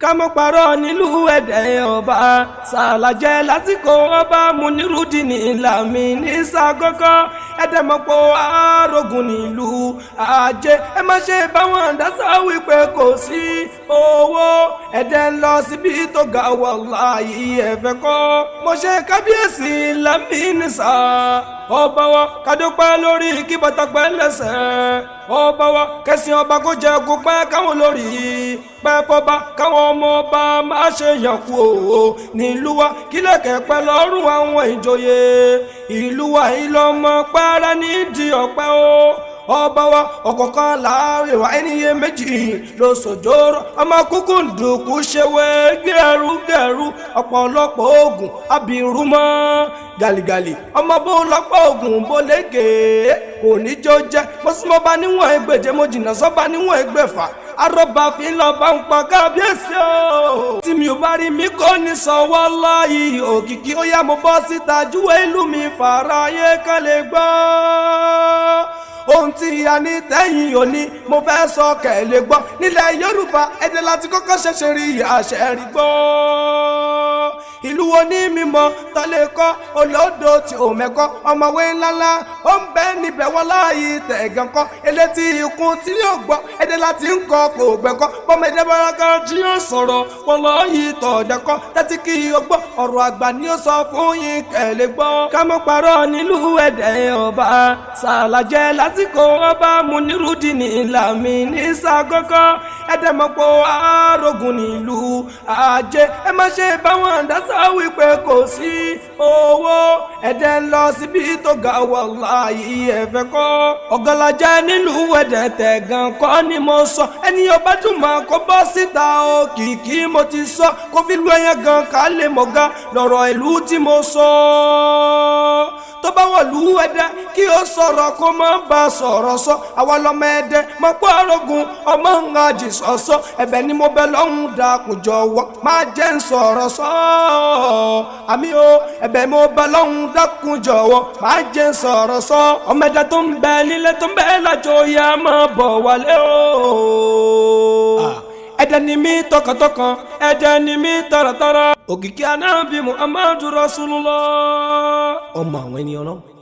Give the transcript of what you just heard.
ká mọ́ parọ́ nílùú ẹ̀dẹ̀ ọba ṣàlàjẹ́ lásìkò ọba Munirudeen Lamini Ṣàgọ́gọ́ ẹ̀dẹ̀ mọ̀pọ̀ arógun nílùú ajé ẹ má ṣe báwọn dásá wípé kò sí owó ẹ̀dẹ̀ ń lọ síbi tó ga wàláhì ẹ̀fẹ̀ kọ́ mo ṣe kábíyèsí Lamini Ṣà ọba wa kádúpẹ́ lórí kí bàtà pẹ́ lẹ́sẹ̀ ọba wa kẹsìn ọba kó jẹ kó pẹ́ káwọn lórí pẹ́ fọba káwọn ọmọ ọba má ṣe yàn kú o nílùú wa kílẹ̀kẹ̀ pẹ́ lọ́rùn àwọn ìjòyè ìlú wa ìlọmọ pẹ́rẹ́ nídìí ọ̀pẹ́ o ọba wa ọ̀kọ̀ọ̀kan láàrin wa ẹniyẹ méjì ló sòjóró ọmọ kúkú ndùkú ṣèwé gẹrugẹru ọ̀pọ̀lọpọ̀ oògùn abirùmọ́ gàlìgàlì ọmọ bó lọ́pọ̀ oògùn bó lége kò ní jọ jẹ́ mo súnmọ́ bá níwọ̀n ẹgbẹ̀je mo jìnnà sọ́ba níwọ̀n ẹgbẹ̀fà arọ́bà fi lọ bá ń pa kábíyèsí o tí mi ò bá rí mi kò ní sọ wàláhì òkìkí ó yá mo bọ́ síta júwe ìlú mi fàráyé kan lè gbọ́ ohun tí a ní tẹ́yìn òní mo fẹ́ sọ kẹ̀lé gbọ́ nílẹ̀ Yorùbá èdè láti kọ́kọ́ ṣẹ̀ṣẹ̀ rí àṣẹ rí gbọ́ ìlú wo ní mímọ́ tọ́lẹ̀ kọ́ olódò tí ò mẹ́kọ́ ọmọwé ńláńlá ó ń bẹ níbẹ̀ wàláhì tẹ̀gàn kọ́ elétí ikún tí yóò gbọ́ èdè láti ń kọ́ kò gbẹ́kọ́ bọ́mọ èdè baraka tí yóò sọ̀rọ̀ wàláhì tọ̀dẹ̀kọ́ tẹ́tí kí o gbọ́ ọ̀rọ̀ àgbà ni ó sọ fún yín kẹ̀lé gbọ́ ká mọ́ parọ́ nílùú ẹ̀dẹ̀ ọba ṣàlàjẹ́ lásìkò ọba Munirudeen Lamini Ṣàgọ́gọ́ ẹ̀dẹ̀ mọ̀pọ̀ arógun nílùú ajé ẹ má ṣe báwọn dásá wípé kò sí owó ẹ̀dẹ̀ ń lọ síbi tó ga wàláhì ẹ̀fẹ̀ kọ́ ọ̀gọ́lájẹ́ nílùú ẹ̀dẹ̀ tẹ̀gàn kọ́ ni mo sọ ẹni ọba jùmọ̀ kó bọ́ síta o kìkì mo ti sọ kó fi lu ẹyẹ gan ká lè mọ̀gá lọ́rọ̀ ìlú tí mo sọ tó bá wọ̀ lù ẹ̀dẹ̀ kí ó sọ̀rọ̀ kó má bá sọ̀rọ̀ sọ àwa lọ́mọ ẹ̀dẹ̀ mọ̀ pé arógun ọmọ ńlá jì sọ̀sọ́ ẹ̀bẹ̀ ni mo bẹ̀ lọ́hùn dákun jọ̀wọ́ má jẹ́ ń sọ̀rọ̀ sọ àmì o ẹ̀bẹ̀ mo bẹ̀ lọ́hùn dákun jọ̀wọ́ má jẹ́ ń sọ̀rọ̀ sọ ọmọ ẹ̀dẹ̀ tó ń bẹ nílé tó ń bẹ lájọ yá máa bọ̀ wálé o ẹ̀dẹ̀ ni mí tọkàntọkàn ẹ̀dẹ̀ ni mí tọ̀rọ̀tọ̀rọ̀ òkìkí Ànábì Muhammadu Rasulullah ọmọ àwọn ènìyàn náà.